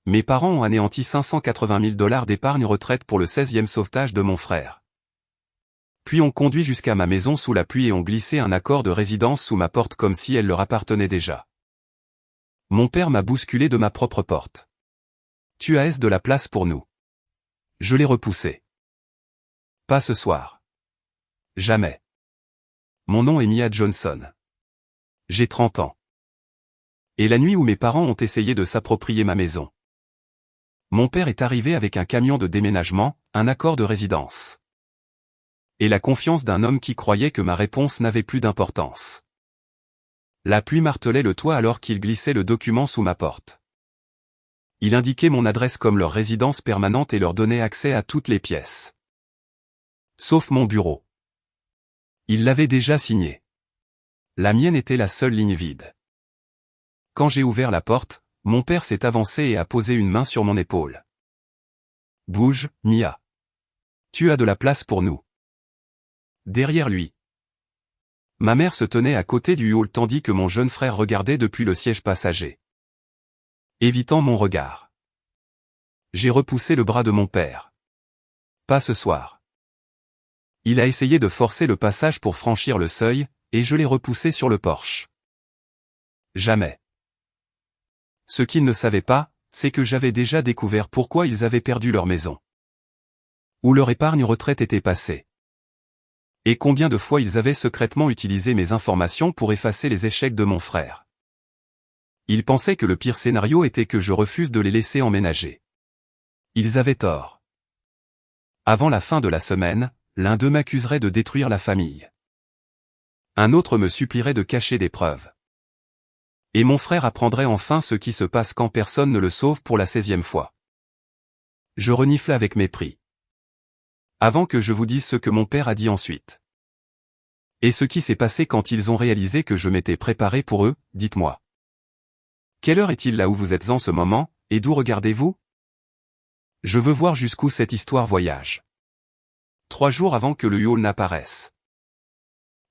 Mes parents ont anéanti 580 000 $ d'épargne retraite pour le 16e sauvetage de mon frère. Puis ont conduit jusqu'à ma maison sous la pluie et ont glissé un accord de résidence sous ma porte comme si elle leur appartenait déjà. Mon père m'a bousculé de ma propre porte. Tu as de la place pour nous. Je l'ai repoussé. Pas ce soir. Jamais. Mon nom est Mia Johnson. J'ai 30 ans. Et la nuit où mes parents ont essayé de s'approprier ma maison. Mon père est arrivé avec un camion de déménagement, un accord de résidence. Et la confiance d'un homme qui croyait que ma réponse n'avait plus d'importance. La pluie martelait le toit alors qu'il glissait le document sous ma porte. Il indiquait mon adresse comme leur résidence permanente et leur donnait accès à toutes les pièces. Sauf mon bureau. Il l'avait déjà signé. La mienne était la seule ligne vide. Quand j'ai ouvert la porte, mon père s'est avancé et a posé une main sur mon épaule. « Bouge, Mia. Tu as de la place pour nous. » Derrière lui. Ma mère se tenait à côté du hall tandis que mon jeune frère regardait depuis le siège passager. Évitant mon regard. J'ai repoussé le bras de mon père. Pas ce soir. Il a essayé de forcer le passage pour franchir le seuil, et je l'ai repoussé sur le porche. Jamais. Ce qu'ils ne savaient pas, c'est que j'avais déjà découvert pourquoi ils avaient perdu leur maison. Où leur épargne retraite était passée. Et combien de fois ils avaient secrètement utilisé mes informations pour effacer les échecs de mon frère. Ils pensaient que le pire scénario était que je refuse de les laisser emménager. Ils avaient tort. Avant la fin de la semaine, l'un d'eux m'accuserait de détruire la famille. Un autre me supplierait de cacher des preuves. Et mon frère apprendrait enfin ce qui se passe quand personne ne le sauve pour la 16e fois. Je reniflais avec mépris. Avant que je vous dise ce que mon père a dit ensuite. Et ce qui s'est passé quand ils ont réalisé que je m'étais préparé pour eux, dites-moi. Quelle heure est-il là où vous êtes en ce moment, et d'où regardez-vous? Je veux voir jusqu'où cette histoire voyage. 3 jours avant que le hall n'apparaisse.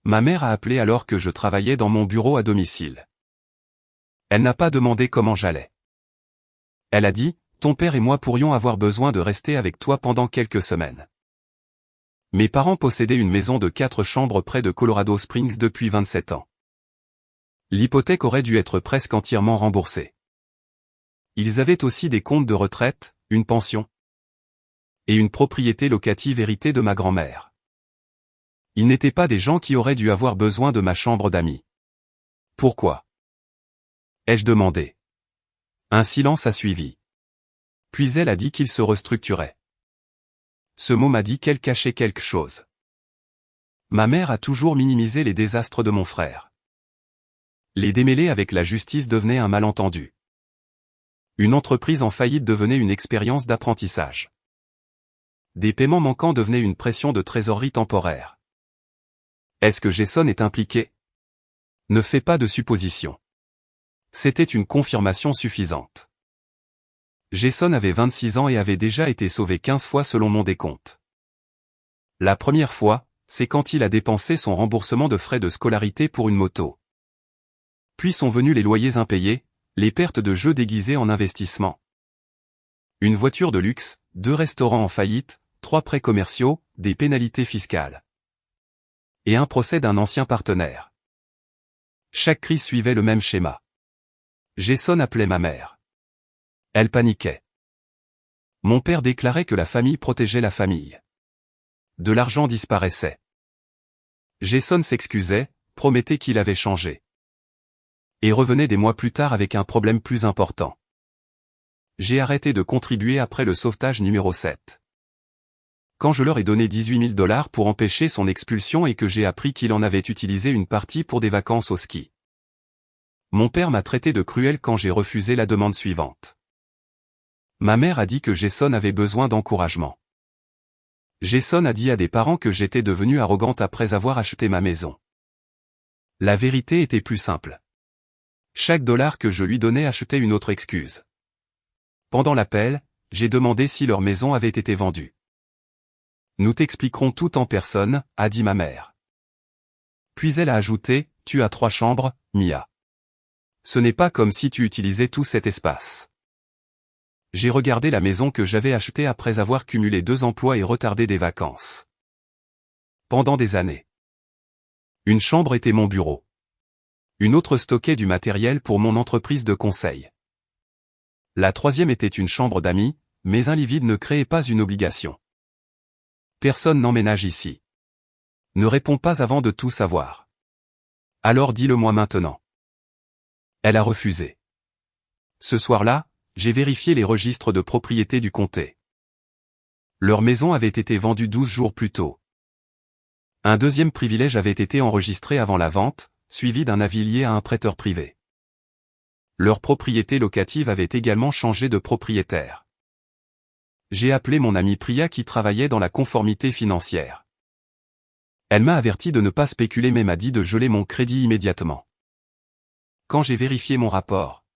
Ma mère a appelé alors que je travaillais dans mon bureau à domicile. Elle n'a pas demandé comment j'allais. Elle a dit, ton père et moi pourrions avoir besoin de rester avec toi pendant quelques semaines. Mes parents possédaient une maison de 4 chambres près de Colorado Springs depuis 27 ans. L'hypothèque aurait dû être presque entièrement remboursée. Ils avaient aussi des comptes de retraite, une pension et une propriété locative héritée de ma grand-mère. Ils n'étaient pas des gens qui auraient dû avoir besoin de ma chambre d'amis. Pourquoi? Ai-je demandé. Un silence a suivi. Puis elle a dit qu'il se restructurait. Ce mot m'a dit qu'elle cachait quelque chose. Ma mère a toujours minimisé les désastres de mon frère. Les démêlés avec la justice devenaient un malentendu. Une entreprise en faillite devenait une expérience d'apprentissage. Des paiements manquants devenaient une pression de trésorerie temporaire. Est-ce que Jason est impliqué? Ne fais pas de suppositions. C'était une confirmation suffisante. Jason avait 26 ans et avait déjà été sauvé 15 fois selon mon décompte. La première fois, c'est quand il a dépensé son remboursement de frais de scolarité pour une moto. Puis sont venus les loyers impayés, les pertes de jeux déguisés en investissement. Une voiture de luxe, 2 restaurants en faillite, 3 prêts commerciaux, des pénalités fiscales. Et un procès d'un ancien partenaire. Chaque crise suivait le même schéma. Jason appelait ma mère. Elle paniquait. Mon père déclarait que la famille protégeait la famille. De l'argent disparaissait. Jason s'excusait, promettait qu'il avait changé. Et revenait des mois plus tard avec un problème plus important. J'ai arrêté de contribuer après le sauvetage numéro 7. Quand je leur ai donné 18 000 $ pour empêcher son expulsion et que j'ai appris qu'il en avait utilisé une partie pour des vacances au ski. Mon père m'a traité de cruel quand j'ai refusé la demande suivante. Ma mère a dit que Jason avait besoin d'encouragement. Jason a dit à des parents que j'étais devenue arrogante après avoir acheté ma maison. La vérité était plus simple. Chaque dollar que je lui donnais achetait une autre excuse. Pendant l'appel, j'ai demandé si leur maison avait été vendue. Nous t'expliquerons tout en personne, a dit ma mère. Puis elle a ajouté, tu as 3 chambres, Mia. Ce n'est pas comme si tu utilisais tout cet espace. J'ai regardé la maison que j'avais achetée après avoir cumulé 2 emplois et retardé des vacances. Pendant des années. Une chambre était mon bureau. Une autre stockait du matériel pour mon entreprise de conseil. La troisième était une chambre d'amis, mais un lit vide ne créait pas une obligation. Personne n'emménage ici. Ne réponds pas avant de tout savoir. Alors dis-le-moi maintenant. Elle a refusé. Ce soir-là, j'ai vérifié les registres de propriété du comté. Leur maison avait été vendue 12 jours plus tôt. Un deuxième privilège avait été enregistré avant la vente, suivi d'un avis lié à un prêteur privé. Leur propriété locative avait également changé de propriétaire. J'ai appelé mon amie Priya qui travaillait dans la conformité financière. Elle m'a averti de ne pas spéculer mais m'a dit de geler mon crédit immédiatement. Quand j'ai vérifié mon rapport,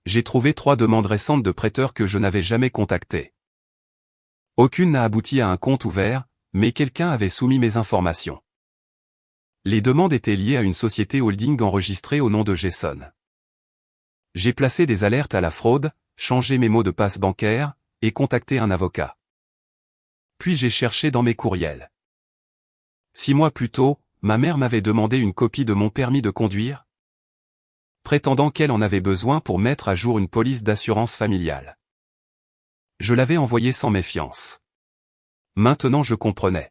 j'ai trouvé 3 demandes récentes de prêteurs que je n'avais jamais contactés. Aucune n'a abouti à un compte ouvert, mais quelqu'un avait soumis mes informations. Les demandes étaient liées à une société holding enregistrée au nom de Jason. J'ai placé des alertes à la fraude, changé mes mots de passe bancaire, et contacté un avocat. Puis j'ai cherché dans mes courriels. 6 mois plus tôt, ma mère m'avait demandé une copie de mon permis de conduire, prétendant qu'elle en avait besoin pour mettre à jour une police d'assurance familiale. Je l'avais envoyée sans méfiance. Maintenant je comprenais.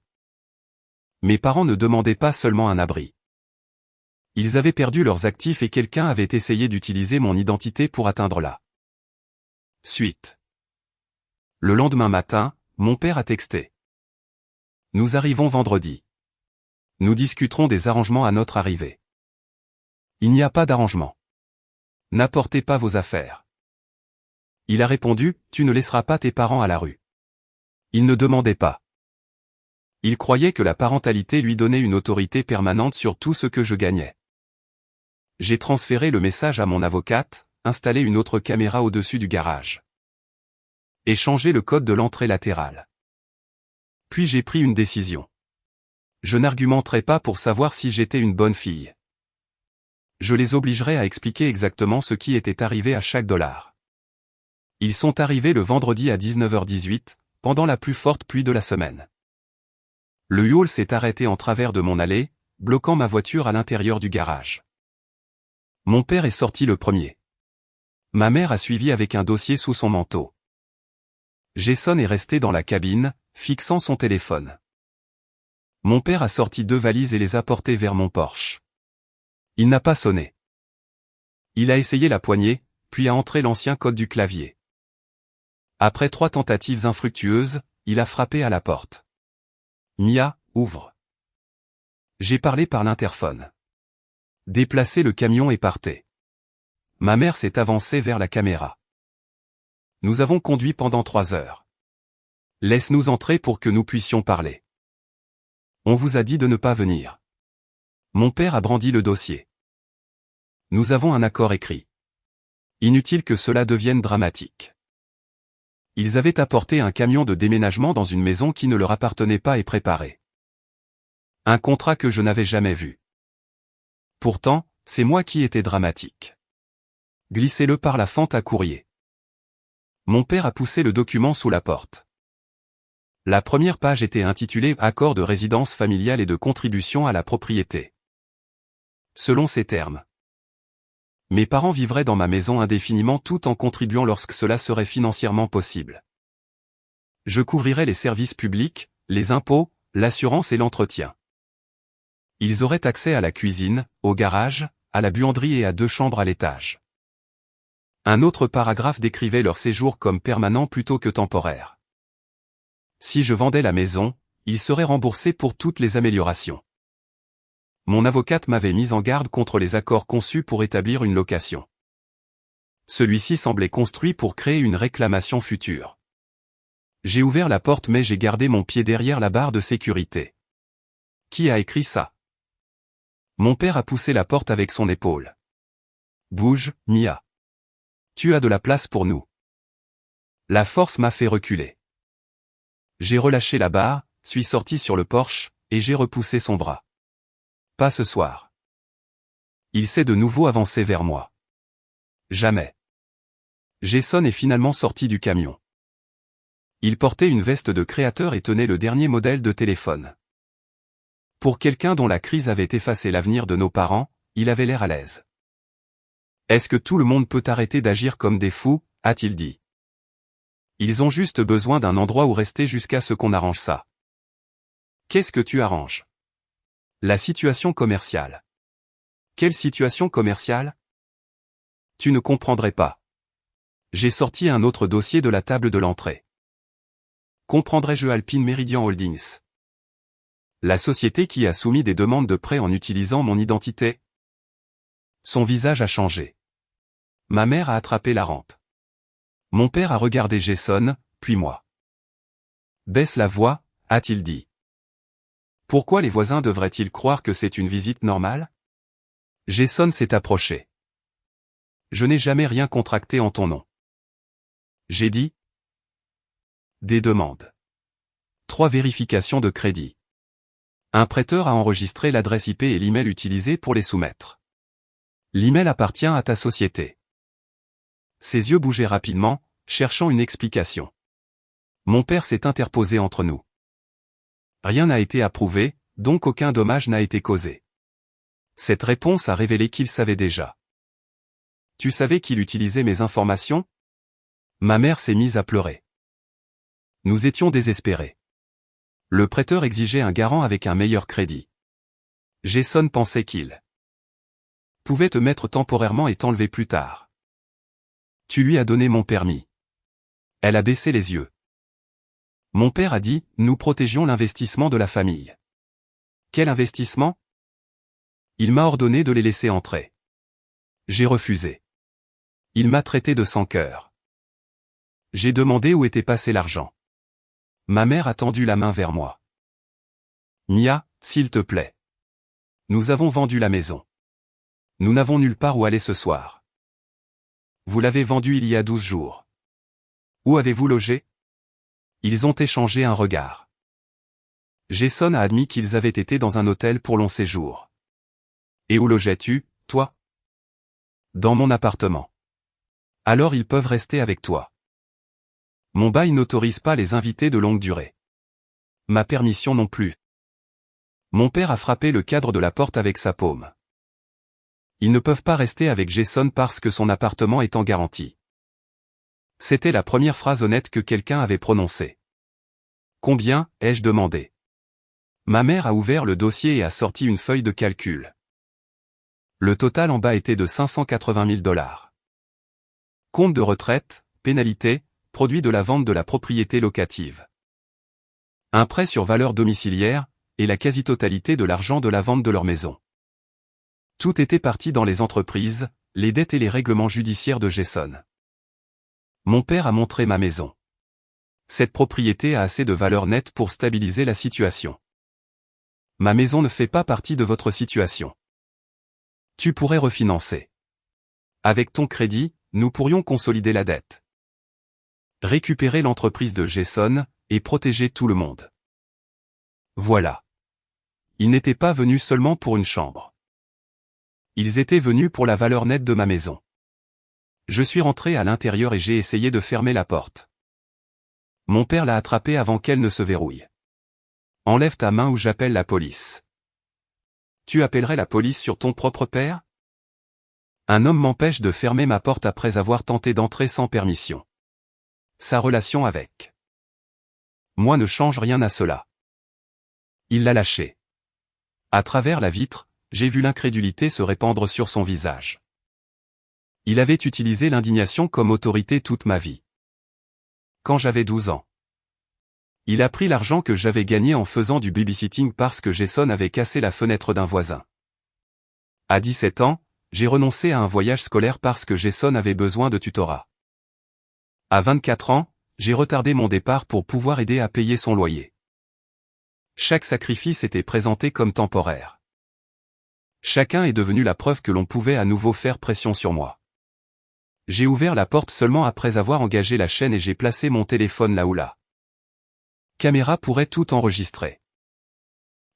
Mes parents ne demandaient pas seulement un abri. Ils avaient perdu leurs actifs et quelqu'un avait essayé d'utiliser mon identité pour atteindre la suite. Le lendemain matin, mon père a texté. Nous arrivons vendredi. Nous discuterons des arrangements à notre arrivée. Il n'y a pas d'arrangement. N'apportez pas vos affaires. Il a répondu, tu ne laisseras pas tes parents à la rue. Il ne demandait pas. Il croyait que la parentalité lui donnait une autorité permanente sur tout ce que je gagnais. J'ai transféré le message à mon avocate, installé une autre caméra au-dessus du garage. Et changé le code de l'entrée latérale. Puis j'ai pris une décision. Je n'argumenterai pas pour savoir si j'étais une bonne fille. Je les obligerai à expliquer exactement ce qui était arrivé à chaque dollar. Ils sont arrivés le vendredi à 19h18, pendant la plus forte pluie de la semaine. Le yawl s'est arrêté en travers de mon allée, bloquant ma voiture à l'intérieur du garage. Mon père est sorti le premier. Ma mère a suivi avec un dossier sous son manteau. Jason est resté dans la cabine, fixant son téléphone. Mon père a sorti 2 valises et les a portées vers mon Porsche. Il n'a pas sonné. Il a essayé la poignée, puis a entré l'ancien code du clavier. Après 3 tentatives infructueuses, il a frappé à la porte. Mia, ouvre. J'ai parlé par l'interphone. Déplacez le camion et partez. Ma mère s'est avancée vers la caméra. Nous avons conduit pendant 3 heures. Laisse-nous entrer pour que nous puissions parler. On vous a dit de ne pas venir. Mon père a brandi le dossier. Nous avons un accord écrit. Inutile que cela devienne dramatique. Ils avaient apporté un camion de déménagement dans une maison qui ne leur appartenait pas et préparé. Un contrat que je n'avais jamais vu. Pourtant, c'est moi qui étais dramatique. Glissez-le par la fente à courrier. Mon père a poussé le document sous la porte. La première page était intitulée « Accord de résidence familiale et de contribution à la propriété ». Selon ces termes, mes parents vivraient dans ma maison indéfiniment tout en contribuant lorsque cela serait financièrement possible. Je couvrirais les services publics, les impôts, l'assurance et l'entretien. Ils auraient accès à la cuisine, au garage, à la buanderie et à 2 chambres à l'étage. Un autre paragraphe décrivait leur séjour comme permanent plutôt que temporaire. Si je vendais la maison, ils seraient remboursés pour toutes les améliorations. Mon avocate m'avait mis en garde contre les accords conçus pour établir une location. Celui-ci semblait construit pour créer une réclamation future. J'ai ouvert la porte mais j'ai gardé mon pied derrière la barre de sécurité. Qui a écrit ça? Mon père a poussé la porte avec son épaule. Bouge, Mia. Tu as de la place pour nous. La force m'a fait reculer. J'ai relâché la barre, suis sorti sur le porche, et j'ai repoussé son bras. Pas ce soir. Il s'est de nouveau avancé vers moi. Jamais. Jason est finalement sorti du camion. Il portait une veste de créateur et tenait le dernier modèle de téléphone. Pour quelqu'un dont la crise avait effacé l'avenir de nos parents, il avait l'air à l'aise. « Est-ce que tout le monde peut arrêter d'agir comme des fous ?» a-t-il dit. « Ils ont juste besoin d'un endroit où rester jusqu'à ce qu'on arrange ça. » « Qu'est-ce que tu arranges ? » ?»« La situation commerciale. »« Quelle situation commerciale ? » ?»« Tu ne comprendrais pas. J'ai sorti un autre dossier de la table de l'entrée. Comprendrais-je Alpine Meridian Holdings ? La société qui a soumis des demandes de prêt en utilisant mon identité ? Son visage a changé. Ma mère a attrapé la rampe. Mon père a regardé Jason, puis moi. Baisse la voix, a-t-il dit. Pourquoi les voisins devraient-ils croire que c'est une visite normale ? Jason s'est approché. Je n'ai jamais rien contracté en ton nom. J'ai dit. Des demandes. 3 vérifications de crédit. Un prêteur a enregistré l'adresse IP et l'email utilisé pour les soumettre. L'email appartient à ta société. Ses yeux bougeaient rapidement, cherchant une explication. Mon père s'est interposé entre nous. Rien n'a été approuvé, donc aucun dommage n'a été causé. Cette réponse a révélé qu'il savait déjà. Tu savais qu'il utilisait mes informations ? Ma mère s'est mise à pleurer. Nous étions désespérés. Le prêteur exigeait un garant avec un meilleur crédit. Jason pensait qu'il pouvait te mettre temporairement et t'enlever plus tard. Tu lui as donné mon permis. Elle a baissé les yeux. Mon père a dit, nous protégions l'investissement de la famille. Quel investissement ? Il m'a ordonné de les laisser entrer. J'ai refusé. Il m'a traité de sans cœur. J'ai demandé où était passé l'argent. Ma mère a tendu la main vers moi. Mia, s'il te plaît. Nous avons vendu la maison. Nous n'avons nulle part où aller ce soir. Vous l'avez vendue il y a 12 jours. Où avez-vous logé ? Ils ont échangé un regard. Jason a admis qu'ils avaient été dans un hôtel pour long séjour. Et où logeais-tu, toi ? Dans mon appartement. Alors ils peuvent rester avec toi. Mon bail n'autorise pas les invités de longue durée. Ma permission non plus. Mon père a frappé le cadre de la porte avec sa paume. Ils ne peuvent pas rester avec Jason parce que son appartement est en garantie. C'était la première phrase honnête que quelqu'un avait prononcée. Combien, ai-je demandé. Ma mère a ouvert le dossier et a sorti une feuille de calcul. Le total en bas était de 580 000 $. Compte de retraite, pénalité, produit de la vente de la propriété locative. Un prêt sur valeur domiciliaire, et la quasi-totalité de l'argent de la vente de leur maison. Tout était parti dans les entreprises, les dettes et les règlements judiciaires de Jason. Mon père a montré ma maison. Cette propriété a assez de valeur nette pour stabiliser la situation. Ma maison ne fait pas partie de votre situation. Tu pourrais refinancer. Avec ton crédit, nous pourrions consolider la dette. Récupérer l'entreprise de Jason, et protéger tout le monde. Voilà. Ils n'étaient pas venus seulement pour une chambre. Ils étaient venus pour la valeur nette de ma maison. Je suis rentré à l'intérieur et j'ai essayé de fermer la porte. Mon père l'a attrapée avant qu'elle ne se verrouille. Enlève ta main ou j'appelle la police. Tu appellerais la police sur ton propre père ? Un homme m'empêche de fermer ma porte après avoir tenté d'entrer sans permission. Sa relation avec moi ne change rien à cela. Il l'a lâché. À travers la vitre, j'ai vu l'incrédulité se répandre sur son visage. Il avait utilisé l'indignation comme autorité toute ma vie. Quand j'avais 12 ans. Il a pris l'argent que j'avais gagné en faisant du babysitting parce que Jason avait cassé la fenêtre d'un voisin. À 17 ans, j'ai renoncé à un voyage scolaire parce que Jason avait besoin de tutorat. À 24 ans, j'ai retardé mon départ pour pouvoir aider à payer son loyer. Chaque sacrifice était présenté comme temporaire. Chacun est devenu la preuve que l'on pouvait à nouveau faire pression sur moi. J'ai ouvert la porte seulement après avoir engagé la chaîne et j'ai placé mon téléphone là où la caméra pourrait tout enregistrer.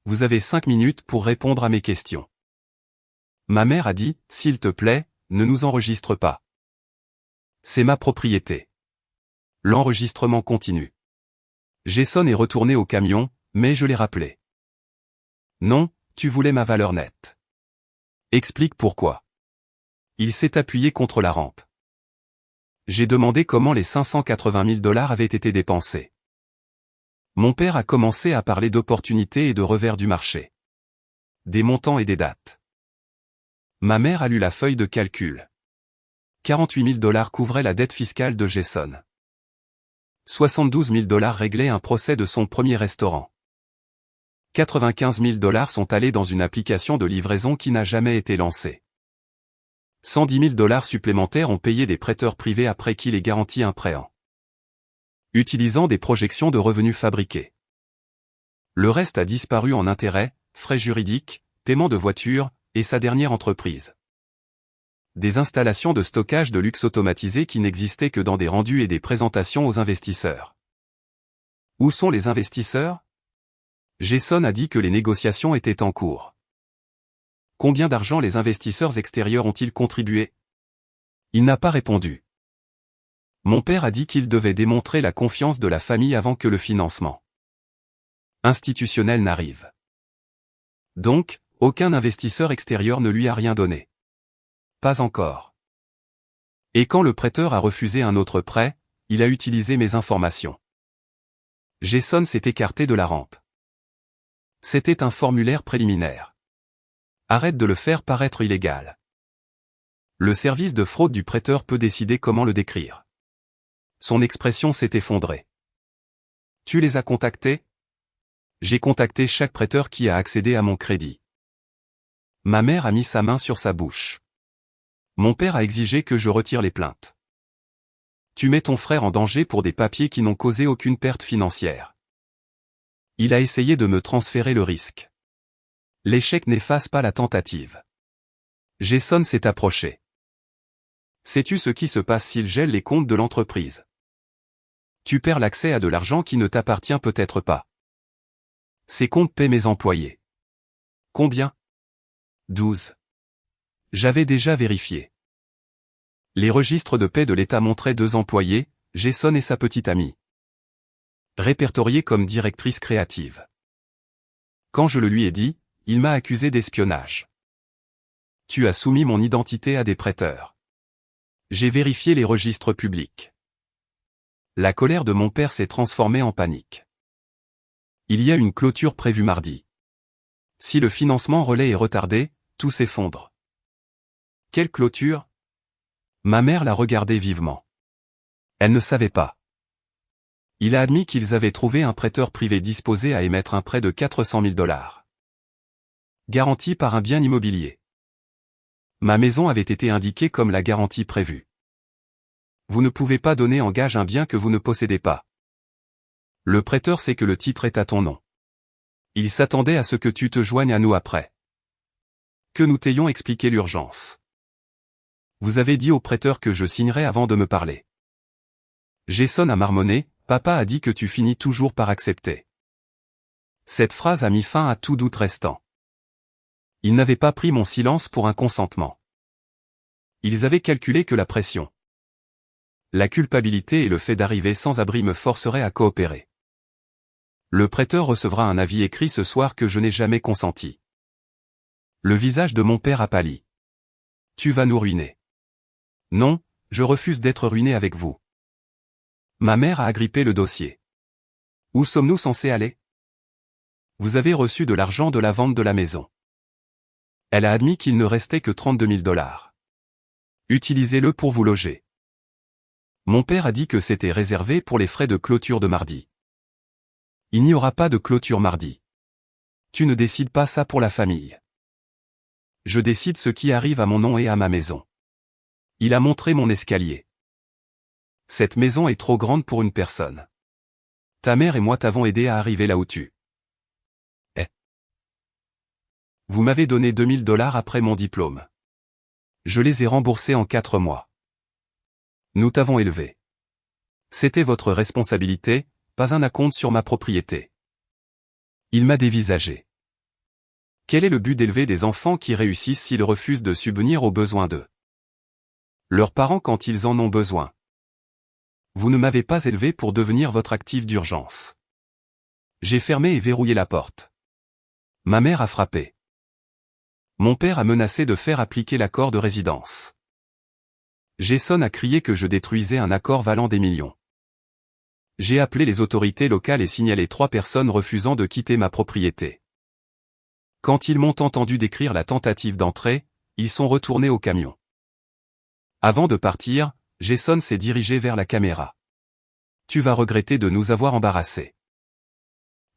Vous avez 5 minutes pour répondre à mes questions. Ma mère a dit, s'il te plaît, ne nous enregistre pas. C'est ma propriété. L'enregistrement continue. Jason est retourné au camion, mais je l'ai rappelé. Non, tu voulais ma valeur nette. Explique pourquoi. Il s'est appuyé contre la rampe. J'ai demandé comment les 580 000 $ avaient été dépensés. Mon père a commencé à parler d'opportunités et de revers du marché. Des montants et des dates. Ma mère a lu la feuille de calcul. 48 000 $ couvraient la dette fiscale de Jason. 72 000 $ réglaient un procès de son premier restaurant. 95 000 $ sont allés dans une application de livraison qui n'a jamais été lancée. 110 000 $ supplémentaires ont payé des prêteurs privés après qui les garantit un prêt utilisant des projections de revenus fabriquées. Le reste a disparu en intérêts, frais juridiques, paiement de voitures, et sa dernière entreprise. Des installations de stockage de luxe automatisées qui n'existaient que dans des rendus et des présentations aux investisseurs. Où sont les investisseurs? Jason a dit que les négociations étaient en cours. Combien d'argent les investisseurs extérieurs ont-ils contribué? Il n'a pas répondu. Mon père a dit qu'il devait démontrer la confiance de la famille avant que le financement institutionnel n'arrive. Donc, aucun investisseur extérieur ne lui a rien donné. Pas encore. Et quand le prêteur a refusé un autre prêt, il a utilisé mes informations. Jason s'est écarté de la rampe. C'était un formulaire préliminaire. Arrête de le faire paraître illégal. Le service de fraude du prêteur peut décider comment le décrire. Son expression s'est effondrée. Tu les as contactés? J'ai contacté chaque prêteur qui a accédé à mon crédit. Ma mère a mis sa main sur sa bouche. Mon père a exigé que je retire les plaintes. Tu mets ton frère en danger pour des papiers qui n'ont causé aucune perte financière. Il a essayé de me transférer le risque. L'échec n'efface pas la tentative. Jason s'est approché. Sais-tu ce qui se passe s'il gèle les comptes de l'entreprise? Tu perds l'accès à de l'argent qui ne t'appartient peut-être pas. Ces comptes paient mes employés. Combien? 12. J'avais déjà vérifié. Les registres de paie de l'État montraient 2 employés, Jason et sa petite amie. Répertoriée comme directrice créative. Quand je le lui ai dit, il m'a accusé d'espionnage. Tu as soumis mon identité à des prêteurs. J'ai vérifié les registres publics. La colère de mon père s'est transformée en panique. Il y a une clôture prévue mardi. Si le financement relais est retardé, tout s'effondre. Quelle clôture? Ma mère l'a regardé vivement. Elle ne savait pas. Il a admis qu'ils avaient trouvé un prêteur privé disposé à émettre un prêt de 400 000 $. Garanti par un bien immobilier. Ma maison avait été indiquée comme la garantie prévue. Vous ne pouvez pas donner en gage un bien que vous ne possédez pas. Le prêteur sait que le titre est à ton nom. Il s'attendait à ce que tu te joignes à nous après. Que nous t'ayons expliqué l'urgence. Vous avez dit au prêteur que je signerais avant de me parler. Jason a marmonné, papa a dit que tu finis toujours par accepter. Cette phrase a mis fin à tout doute restant. Ils n'avaient pas pris mon silence pour un consentement. Ils avaient calculé que la pression, la culpabilité et le fait d'arriver sans abri me forceraient à coopérer. Le prêteur recevra un avis écrit ce soir que je n'ai jamais consenti. Le visage de mon père a pâli. Tu vas nous ruiner. Non, je refuse d'être ruiné avec vous. Ma mère a agrippé le dossier. Où sommes-nous censés aller? Vous avez reçu de l'argent de la vente de la maison. Elle a admis qu'il ne restait que 32 000 $. Utilisez-le pour vous loger. Mon père a dit que c'était réservé pour les frais de clôture de mardi. Il n'y aura pas de clôture mardi. Tu ne décides pas ça pour la famille. Je décide ce qui arrive à mon nom et à ma maison. Il a montré mon escalier. Cette maison est trop grande pour une personne. Ta mère et moi t'avons aidé à arriver là où tu es. Vous m'avez donné 2 000 $ après mon diplôme. Je les ai remboursés en 4 mois. Nous t'avons élevé. C'était votre responsabilité, pas un acompte sur ma propriété. Il m'a dévisagé. Quel est le but d'élever des enfants qui réussissent s'ils refusent de subvenir aux besoins d'eux? Leurs parents quand ils en ont besoin. Vous ne m'avez pas élevé pour devenir votre actif d'urgence. J'ai fermé et verrouillé la porte. Ma mère a frappé. Mon père a menacé de faire appliquer l'accord de résidence. Jason a crié que je détruisais un accord valant des millions. J'ai appelé les autorités locales et signalé 3 personnes refusant de quitter ma propriété. Quand ils m'ont entendu décrire la tentative d'entrée, ils sont retournés au camion. Avant de partir, Jason s'est dirigé vers la caméra. Tu vas regretter de nous avoir embarrassés.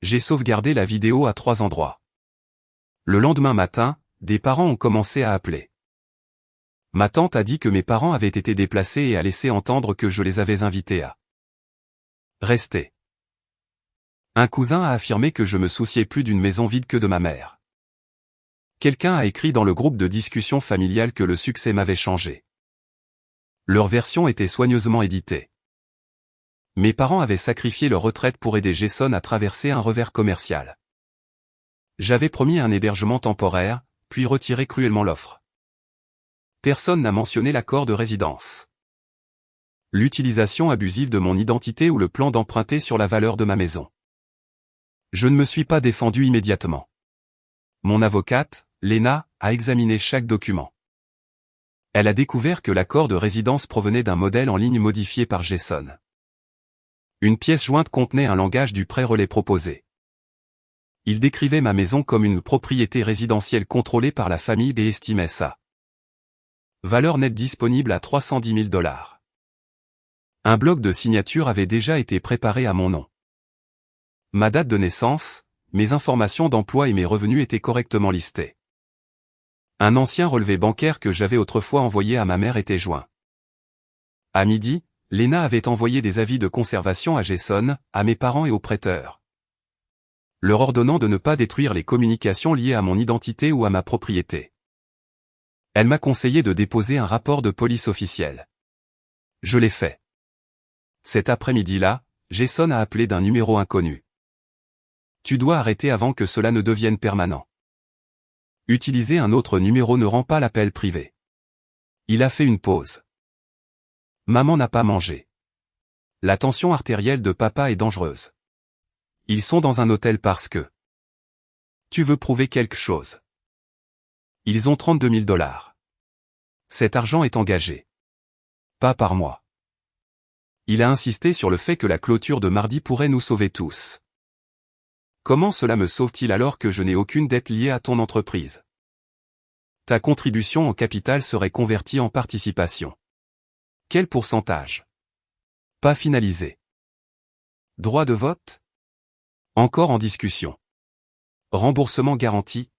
J'ai sauvegardé la vidéo à 3 endroits. Le lendemain matin, des parents ont commencé à appeler. Ma tante a dit que mes parents avaient été déplacés et a laissé entendre que je les avais invités à rester. Un cousin a affirmé que je me souciais plus d'une maison vide que de ma mère. Quelqu'un a écrit dans le groupe de discussion familiale que le succès m'avait changé. Leur version était soigneusement éditée. Mes parents avaient sacrifié leur retraite pour aider Jason à traverser un revers commercial. J'avais promis un hébergement temporaire, puis retiré cruellement l'offre. Personne n'a mentionné l'accord de résidence. L'utilisation abusive de mon identité ou le plan d'emprunter sur la valeur de ma maison. Je ne me suis pas défendu immédiatement. Mon avocate, Lena, a examiné chaque document. Elle a découvert que l'accord de résidence provenait d'un modèle en ligne modifié par Jason. Une pièce jointe contenait un langage du pré-relais proposé. Il décrivait ma maison comme une propriété résidentielle contrôlée par la famille et estimait sa valeur nette disponible à 310 000 $. Un bloc de signature avait déjà été préparé à mon nom. Ma date de naissance, mes informations d'emploi et mes revenus étaient correctement listés. Un ancien relevé bancaire que j'avais autrefois envoyé à ma mère était joint. À midi, Lena avait envoyé des avis de conservation à Jason, à mes parents et aux prêteurs, leur ordonnant de ne pas détruire les communications liées à mon identité ou à ma propriété. Elle m'a conseillé de déposer un rapport de police officiel. Je l'ai fait. Cet après-midi-là, Jason a appelé d'un numéro inconnu. Tu dois arrêter avant que cela ne devienne permanent. Utiliser un autre numéro ne rend pas l'appel privé. Il a fait une pause. Maman n'a pas mangé. La tension artérielle de papa est dangereuse. Ils sont dans un hôtel parce que tu veux prouver quelque chose. Ils ont 32 000 $. Cet argent est engagé. Pas par moi. Il a insisté sur le fait que la clôture de mardi pourrait nous sauver tous. Comment cela me sauve-t-il alors que je n'ai aucune dette liée à ton entreprise? Ta contribution en capital serait convertie en participation. Quel pourcentage? Pas finalisé. Droit de vote? Encore en discussion. Remboursement garanti?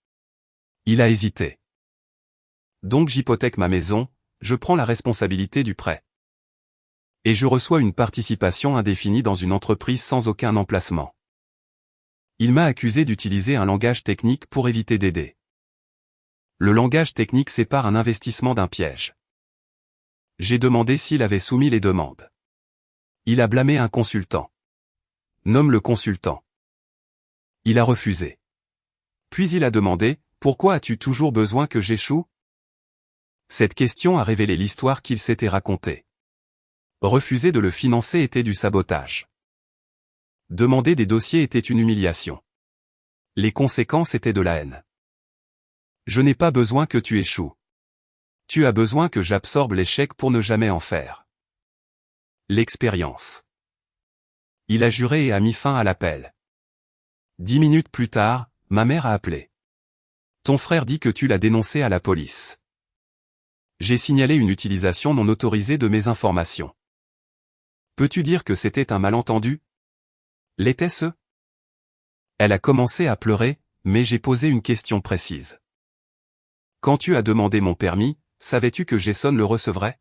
Il a hésité. Donc j'hypothèque ma maison, je prends la responsabilité du prêt. Et je reçois une participation indéfinie dans une entreprise sans aucun emplacement. Il m'a accusé d'utiliser un langage technique pour éviter d'aider. Le langage technique sépare un investissement d'un piège. J'ai demandé s'il avait soumis les demandes. Il a blâmé un consultant. Nomme le consultant. Il a refusé. Puis il a demandé, pourquoi as-tu toujours besoin que j'échoue? Cette question a révélé l'histoire qu'il s'était racontée. Refuser de le financer était du sabotage. Demander des dossiers était une humiliation. Les conséquences étaient de la haine. Je n'ai pas besoin que tu échoues. Tu as besoin que j'absorbe l'échec pour ne jamais en faire. L'expérience. Il a juré et a mis fin à l'appel. 10 minutes plus tard, ma mère a appelé. Ton frère dit que tu l'as dénoncé à la police. J'ai signalé une utilisation non autorisée de mes informations. Peux-tu dire que c'était un malentendu? L'était-ce? Elle a commencé à pleurer, mais j'ai posé une question précise. Quand tu as demandé mon permis, savais-tu que Jason le recevrait?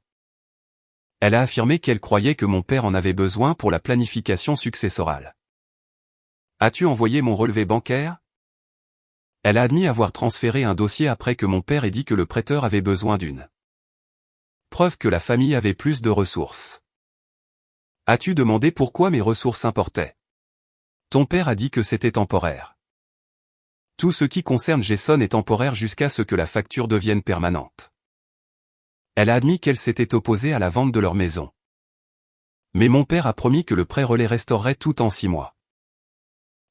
Elle a affirmé qu'elle croyait que mon père en avait besoin pour la planification successorale. As-tu envoyé mon relevé bancaire? Elle a admis avoir transféré un dossier après que mon père ait dit que le prêteur avait besoin d'une preuve que la famille avait plus de ressources. As-tu demandé pourquoi mes ressources importaient? Ton père a dit que c'était temporaire. Tout ce qui concerne Jason est temporaire jusqu'à ce que la facture devienne permanente. Elle a admis qu'elle s'était opposée à la vente de leur maison. Mais mon père a promis que le prêt relais resterait tout en 6 mois.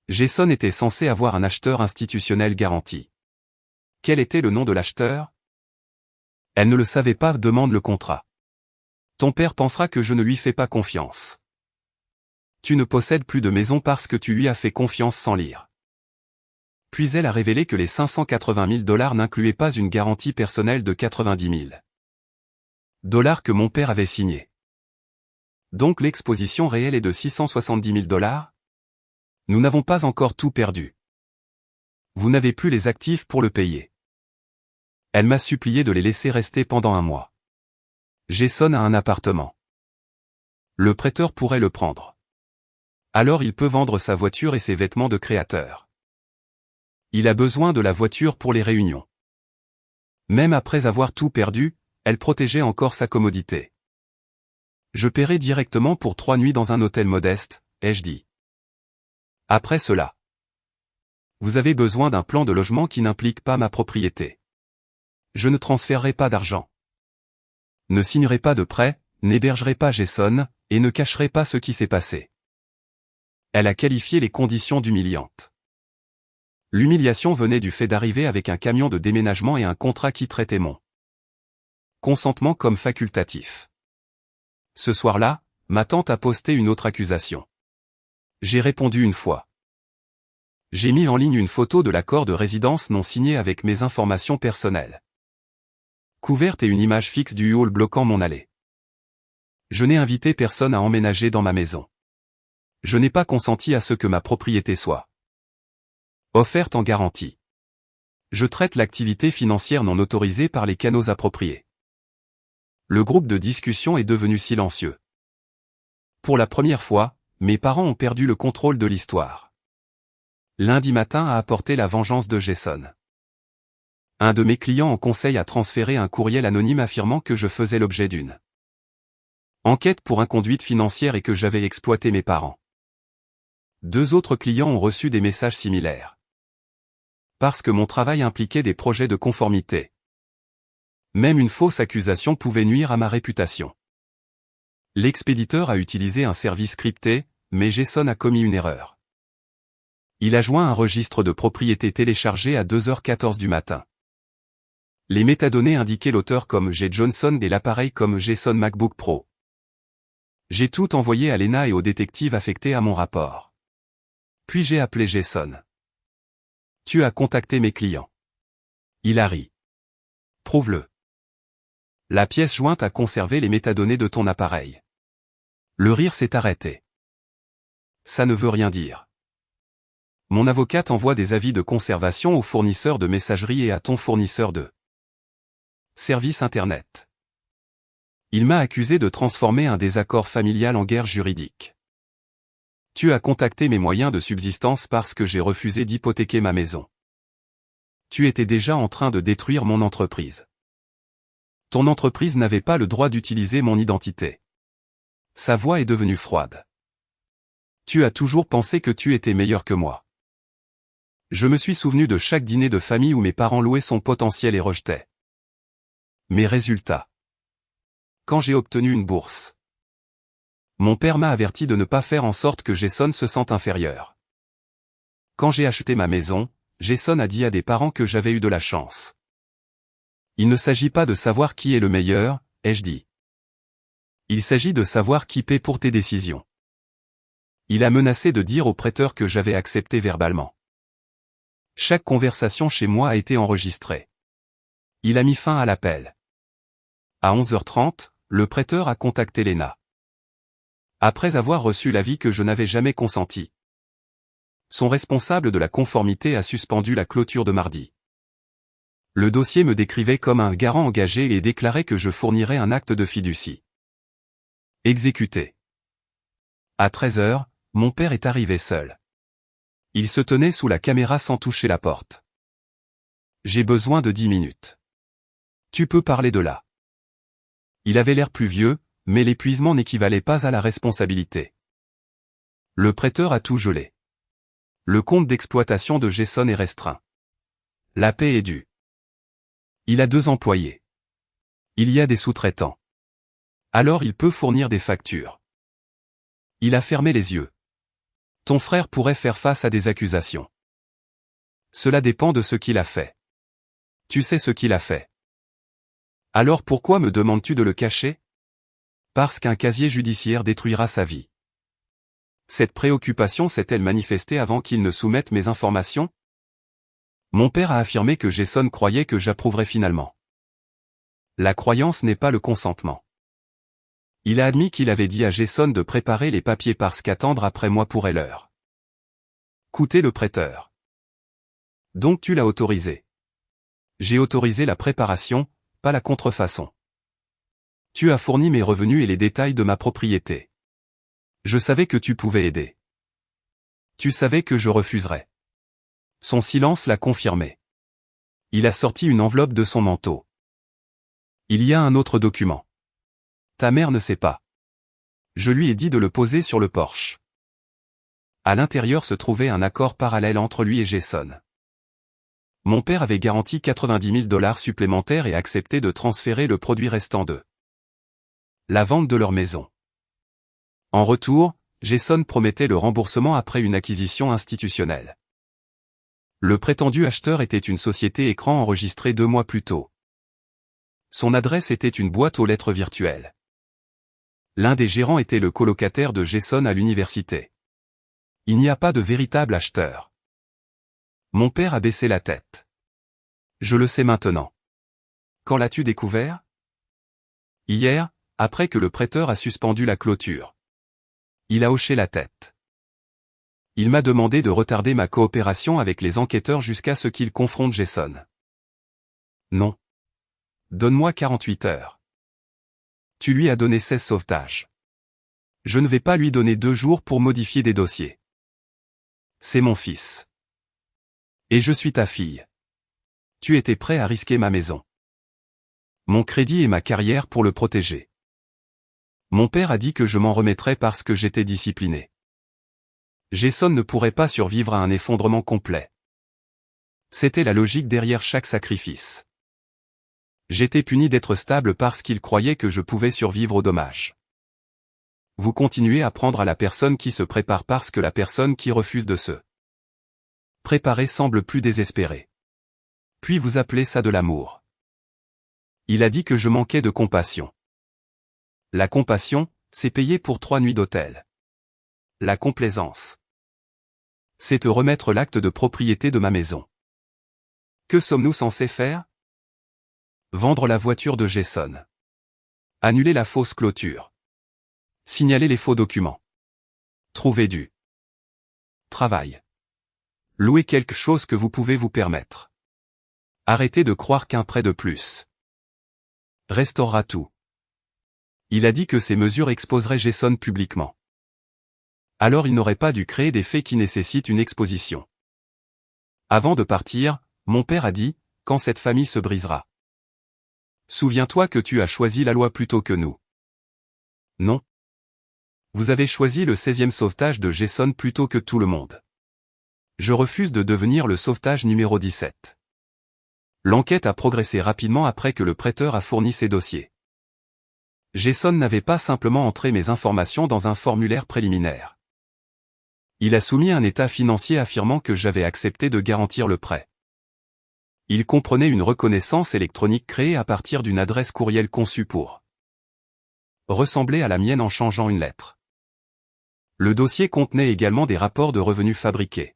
Jason était censé avoir un acheteur institutionnel garanti. Quel était le nom de l'acheteur? Elle ne le savait pas, demande le contrat. Ton père pensera que je ne lui fais pas confiance. Tu ne possèdes plus de maison parce que tu lui as fait confiance sans lire. Puis elle a révélé que les 580 000 $ n'incluaient pas une garantie personnelle de 90 000 $ que mon père avait signée. Donc l'exposition réelle est de 670 000 $? Nous n'avons pas encore tout perdu. Vous n'avez plus les actifs pour le payer. Elle m'a supplié de les laisser rester pendant 1 mois. Jason a un appartement. Le prêteur pourrait le prendre. Alors il peut vendre sa voiture et ses vêtements de créateur. Il a besoin de la voiture pour les réunions. Même après avoir tout perdu, elle protégeait encore sa commodité. Je paierai directement pour 3 nuits dans un hôtel modeste, ai-je dit. Après cela, vous avez besoin d'un plan de logement qui n'implique pas ma propriété. Je ne transférerai pas d'argent. Ne signerai pas de prêt, n'hébergerai pas Jason, et ne cacherai pas ce qui s'est passé. Elle a qualifié les conditions d'humiliantes. L'humiliation venait du fait d'arriver avec un camion de déménagement et un contrat qui traitait mon consentement comme facultatif. Ce soir-là, ma tante a posté une autre accusation. J'ai répondu une fois. J'ai mis en ligne une photo de l'accord de résidence non signé avec mes informations personnelles couvertes et une image fixe du hall bloquant mon allée. Je n'ai invité personne à emménager dans ma maison. Je n'ai pas consenti à ce que ma propriété soit offerte en garantie. Je traite l'activité financière non autorisée par les canaux appropriés. Le groupe de discussion est devenu silencieux. Pour la première fois, mes parents ont perdu le contrôle de l'histoire. Lundi matin a apporté la vengeance de Jason. Un de mes clients en conseil a transféré un courriel anonyme affirmant que je faisais l'objet d'une enquête pour inconduite financière et que j'avais exploité mes parents. 2 autres clients ont reçu des messages similaires. Parce que mon travail impliquait des projets de conformité. Même une fausse accusation pouvait nuire à ma réputation. L'expéditeur a utilisé un service crypté, mais Jason a commis une erreur. Il a joint un registre de propriété téléchargé à 2h14 du matin. Les métadonnées indiquaient l'auteur comme J. Johnson et l'appareil comme Jason MacBook Pro. J'ai tout envoyé à Lena et aux détectives affectés à mon rapport. Puis j'ai appelé Jason. Tu as contacté mes clients. Il a ri. Prouve-le. La pièce jointe a conservé les métadonnées de ton appareil. Le rire s'est arrêté. Ça ne veut rien dire. Mon avocate envoie des avis de conservation aux fournisseurs de messagerie et à ton fournisseur de service Internet. Il m'a accusé de transformer un désaccord familial en guerre juridique. Tu as contacté mes moyens de subsistance parce que j'ai refusé d'hypothéquer ma maison. Tu étais déjà en train de détruire mon entreprise. Ton entreprise n'avait pas le droit d'utiliser mon identité. Sa voix est devenue froide. Tu as toujours pensé que tu étais meilleur que moi. Je me suis souvenu de chaque dîner de famille où mes parents louaient son potentiel et rejetaient mes résultats. Quand j'ai obtenu une bourse, mon père m'a averti de ne pas faire en sorte que Jason se sente inférieur. Quand j'ai acheté ma maison, Jason a dit à des parents que j'avais eu de la chance. Il ne s'agit pas de savoir qui est le meilleur, ai-je dit. Il s'agit de savoir qui paie pour tes décisions. Il a menacé de dire au prêteur que j'avais accepté verbalement. Chaque conversation chez moi a été enregistrée. Il a mis fin à l'appel. À 11h30, le prêteur a contacté Lena. Après avoir reçu l'avis que je n'avais jamais consenti. Son responsable de la conformité a suspendu la clôture de mardi. Le dossier me décrivait comme un garant engagé et déclarait que je fournirais un acte de fiducie. Exécuté. À 13h, mon père est arrivé seul. Il se tenait sous la caméra sans toucher la porte. J'ai besoin de 10 minutes. Tu peux parler de là. Il avait l'air plus vieux, mais l'épuisement n'équivalait pas à la responsabilité. Le prêteur a tout gelé. Le compte d'exploitation de Jason est restreint. La paie est due. Il a 2 employés. Il y a des sous-traitants. Alors il peut fournir des factures. Il a fermé les yeux. Ton frère pourrait faire face à des accusations. Cela dépend de ce qu'il a fait. Tu sais ce qu'il a fait. Alors pourquoi me demandes-tu de le cacher? Parce qu'un casier judiciaire détruira sa vie. Cette préoccupation s'est-elle manifestée avant qu'il ne soumette mes informations? Mon père a affirmé que Jason croyait que j'approuverais finalement. La croyance n'est pas le consentement. Il a admis qu'il avait dit à Jason de préparer les papiers parce qu'attendre après moi pourrait l'heure. Coûter le prêteur. Donc tu l'as autorisé. J'ai autorisé la préparation, pas la contrefaçon. Tu as fourni mes revenus et les détails de ma propriété. Je savais que tu pouvais aider. Tu savais que je refuserais. Son silence l'a confirmé. Il a sorti une enveloppe de son manteau. Il y a un autre document. Ta mère ne sait pas. Je lui ai dit de le poser sur le porche. À l'intérieur se trouvait un accord parallèle entre lui et Jason. Mon père avait garanti 90 000 $ supplémentaires et accepté de transférer le produit restant de la vente de leur maison. En retour, Jason promettait le remboursement après une acquisition institutionnelle. Le prétendu acheteur était une société écran enregistrée 2 mois plus tôt. Son adresse était une boîte aux lettres virtuelle. L'un des gérants était le colocataire de Jason à l'université. Il n'y a pas de véritable acheteur. Mon père a baissé la tête. Je le sais maintenant. Quand l'as-tu découvert? Hier, après que le prêteur a suspendu la clôture. Il a hoché la tête. Il m'a demandé de retarder ma coopération avec les enquêteurs jusqu'à ce qu'ils confrontent Jason. Non. Donne-moi 48 heures. Tu lui as donné 16 sauvetages. Je ne vais pas lui donner 2 jours pour modifier des dossiers. C'est mon fils. Et je suis ta fille. Tu étais prêt à risquer ma maison, mon crédit et ma carrière pour le protéger. Mon père a dit que je m'en remettrais parce que j'étais discipliné. Jason ne pourrait pas survivre à un effondrement complet. C'était la logique derrière chaque sacrifice. J'étais puni d'être stable parce qu'il croyait que je pouvais survivre aux dommages. Vous continuez à prendre à la personne qui se prépare parce que la personne qui refuse de se préparer semble plus désespérée. Puis vous appelez ça de l'amour. Il a dit que je manquais de compassion. La compassion, c'est payer pour 3 nuits d'hôtel. La complaisance, c'est te remettre l'acte de propriété de ma maison. Que sommes-nous censés faire? Vendre la voiture de Jason. Annuler la fausse clôture. Signaler les faux documents. Trouver du travail. Louer quelque chose que vous pouvez vous permettre. Arrêtez de croire qu'un prêt de plus restaurera tout. Il a dit que ces mesures exposeraient Jason publiquement. Alors il n'aurait pas dû créer des faits qui nécessitent une exposition. Avant de partir, mon père a dit, quand cette famille se brisera. Souviens-toi que tu as choisi la loi plutôt que nous. Non. Vous avez choisi le 16e sauvetage de Jason plutôt que tout le monde. Je refuse de devenir le sauvetage numéro 17. L'enquête a progressé rapidement après que le prêteur a fourni ses dossiers. Jason n'avait pas simplement entré mes informations dans un formulaire préliminaire. Il a soumis un état financier affirmant que j'avais accepté de garantir le prêt. Il comprenait une reconnaissance électronique créée à partir d'une adresse courriel conçue pour ressembler à la mienne en changeant une lettre. Le dossier contenait également des rapports de revenus fabriqués,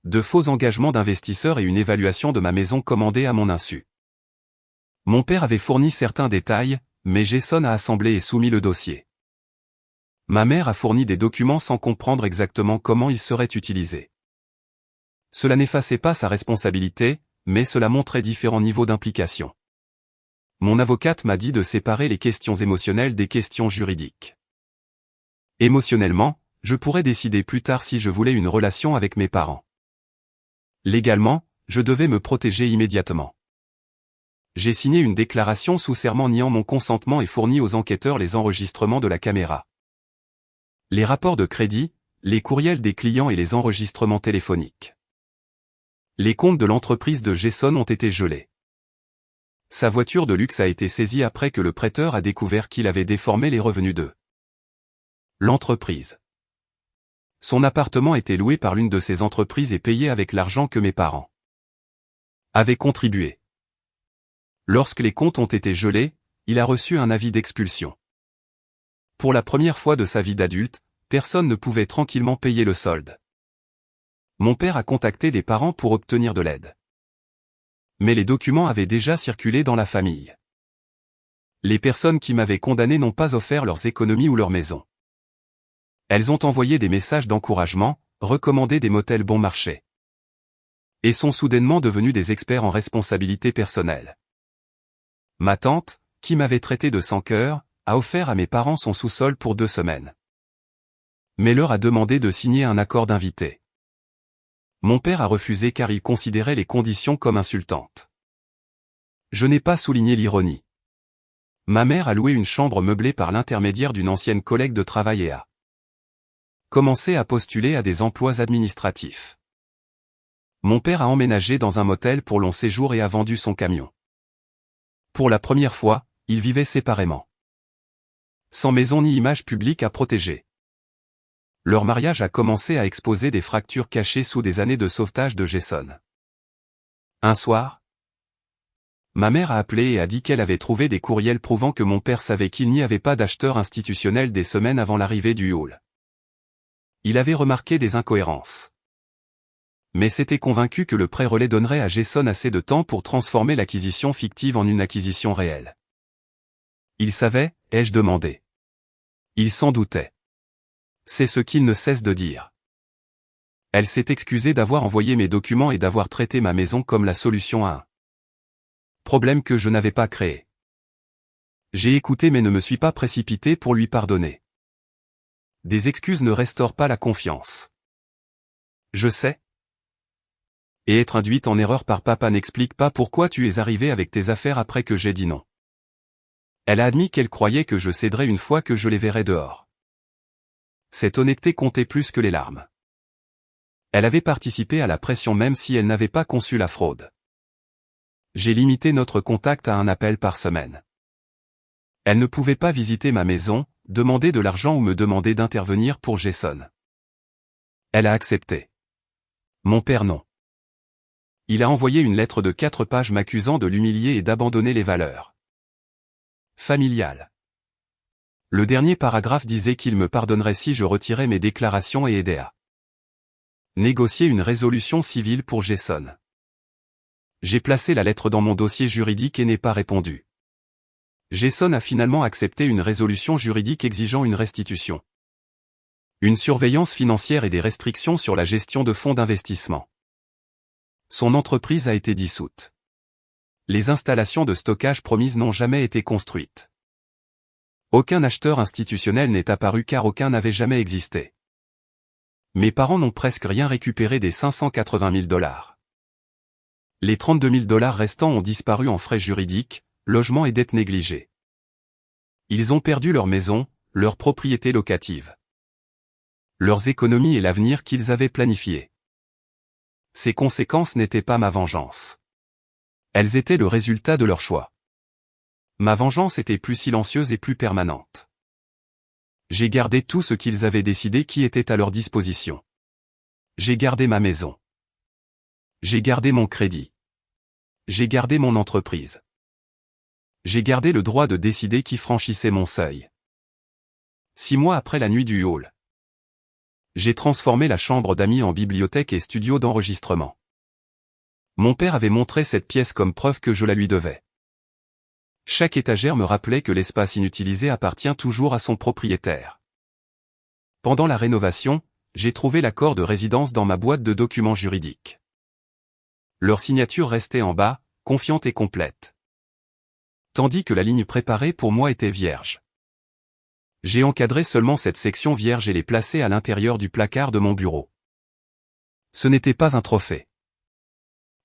de faux engagements d'investisseurs et une évaluation de ma maison commandée à mon insu. Mon père avait fourni certains détails, mais Jason a assemblé et soumis le dossier. Ma mère a fourni des documents sans comprendre exactement comment ils seraient utilisés. Cela n'effaçait pas sa responsabilité, mais cela montrait différents niveaux d'implication. Mon avocate m'a dit de séparer les questions émotionnelles des questions juridiques. Émotionnellement, je pourrais décider plus tard si je voulais une relation avec mes parents. Légalement, je devais me protéger immédiatement. J'ai signé une déclaration sous serment niant mon consentement et fourni aux enquêteurs les enregistrements de la caméra, les rapports de crédit, les courriels des clients et les enregistrements téléphoniques. Les comptes de l'entreprise de Jason ont été gelés. Sa voiture de luxe a été saisie après que le prêteur a découvert qu'il avait déformé les revenus de L'entreprise. Son appartement était loué par l'une de ces entreprises et payé avec l'argent que mes parents avaient contribué. Lorsque les comptes ont été gelés, il a reçu un avis d'expulsion. Pour la première fois de sa vie d'adulte, personne ne pouvait tranquillement payer le solde. Mon père a contacté des parents pour obtenir de l'aide. Mais les documents avaient déjà circulé dans la famille. Les personnes qui m'avaient condamné n'ont pas offert leurs économies ou leur maison. Elles ont envoyé des messages d'encouragement, recommandé des motels bon marché. Et sont soudainement devenus des experts en responsabilité personnelle. Ma tante, qui m'avait traité de sans-cœur, a offert à mes parents son sous-sol pour 2 semaines. Mais leur a demandé de signer un accord d'invité. Mon père a refusé car il considérait les conditions comme insultantes. Je n'ai pas souligné l'ironie. Ma mère a loué une chambre meublée par l'intermédiaire d'une ancienne collègue de travail et a commencé à postuler à des emplois administratifs. Mon père a emménagé dans un motel pour long séjour et a vendu son camion. Pour la première fois, ils vivaient séparément. Sans maison ni image publique à protéger. Leur mariage a commencé à exposer des fractures cachées sous des années de sauvetage de Jason. Un soir, ma mère a appelé et a dit qu'elle avait trouvé des courriels prouvant que mon père savait qu'il n'y avait pas d'acheteur institutionnel des semaines avant l'arrivée du hall. Il avait remarqué des incohérences. Mais s'était convaincu que le prêt relais donnerait à Jason assez de temps pour transformer l'acquisition fictive en une acquisition réelle. Il savait, ai-je demandé. Il s'en doutait. C'est ce qu'il ne cesse de dire. Elle s'est excusée d'avoir envoyé mes documents et d'avoir traité ma maison comme la solution à un problème que je n'avais pas créé. J'ai écouté mais ne me suis pas précipité pour lui pardonner. Des excuses ne restaurent pas la confiance. Je sais. Et être induite en erreur par papa n'explique pas pourquoi tu es arrivé avec tes affaires après que j'ai dit non. Elle a admis qu'elle croyait que je céderais une fois que je les verrais dehors. Cette honnêteté comptait plus que les larmes. Elle avait participé à la pression même si elle n'avait pas conçu la fraude. J'ai limité notre contact à un appel par semaine. Elle ne pouvait pas visiter ma maison, demander de l'argent ou me demander d'intervenir pour Jason. Elle a accepté. Mon père non. Il a envoyé une lettre de 4 pages m'accusant de l'humilier et d'abandonner les valeurs familiales. Le dernier paragraphe disait qu'il me pardonnerait si je retirais mes déclarations et aidais à négocier une résolution civile pour Jason. J'ai placé la lettre dans mon dossier juridique et n'ai pas répondu. Jason a finalement accepté une résolution juridique exigeant une restitution, une surveillance financière et des restrictions sur la gestion de fonds d'investissement. Son entreprise a été dissoute. Les installations de stockage promises n'ont jamais été construites. Aucun acheteur institutionnel n'est apparu car aucun n'avait jamais existé. Mes parents n'ont presque rien récupéré des 580 000 $. Les 32 000 $ restants ont disparu en frais juridiques, logements et dettes négligées. Ils ont perdu leur maison, leur propriété locative, leurs économies et l'avenir qu'ils avaient planifié. Ces conséquences n'étaient pas ma vengeance. Elles étaient le résultat de leur choix. Ma vengeance était plus silencieuse et plus permanente. J'ai gardé tout ce qu'ils avaient décidé qui était à leur disposition. J'ai gardé ma maison. J'ai gardé mon crédit. J'ai gardé mon entreprise. J'ai gardé le droit de décider qui franchissait mon seuil. 6 mois après la nuit du hall, j'ai transformé la chambre d'amis en bibliothèque et studio d'enregistrement. Mon père avait montré cette pièce comme preuve que je la lui devais. Chaque étagère me rappelait que l'espace inutilisé appartient toujours à son propriétaire. Pendant la rénovation, j'ai trouvé l'accord de résidence dans ma boîte de documents juridiques. Leur signature restait en bas, confiante et complète. Tandis que la ligne préparée pour moi était vierge. J'ai encadré seulement cette section vierge et l'ai placée à l'intérieur du placard de mon bureau. Ce n'était pas un trophée.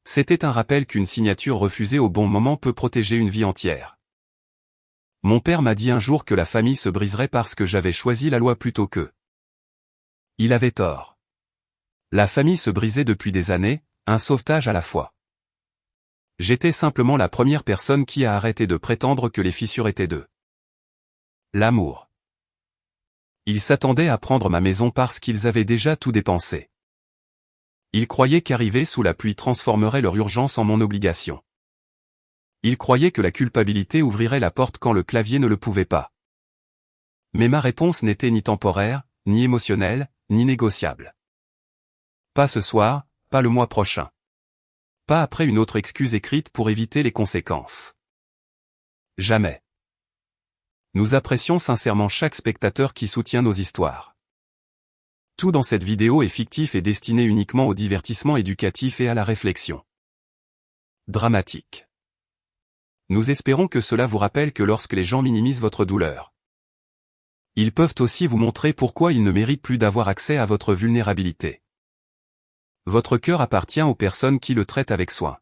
C'était un rappel qu'une signature refusée au bon moment peut protéger une vie entière. Mon père m'a dit un jour que la famille se briserait parce que j'avais choisi la loi plutôt qu'eux. Il avait tort. La famille se brisait depuis des années, un sauvetage à la fois. J'étais simplement la première personne qui a arrêté de prétendre que les fissures étaient d'eux. L'amour. Ils s'attendaient à prendre ma maison parce qu'ils avaient déjà tout dépensé. Ils croyaient qu'arriver sous la pluie transformerait leur urgence en mon obligation. Ils croyaient que la culpabilité ouvrirait la porte quand le clavier ne le pouvait pas. Mais ma réponse n'était ni temporaire, ni émotionnelle, ni négociable. Pas ce soir, pas le mois prochain. Pas après une autre excuse écrite pour éviter les conséquences. Jamais. Nous apprécions sincèrement chaque spectateur qui soutient nos histoires. Tout dans cette vidéo est fictif et destiné uniquement au divertissement éducatif et à la réflexion. Dramatique. Nous espérons que cela vous rappelle que lorsque les gens minimisent votre douleur, ils peuvent aussi vous montrer pourquoi ils ne méritent plus d'avoir accès à votre vulnérabilité. Votre cœur appartient aux personnes qui le traitent avec soin.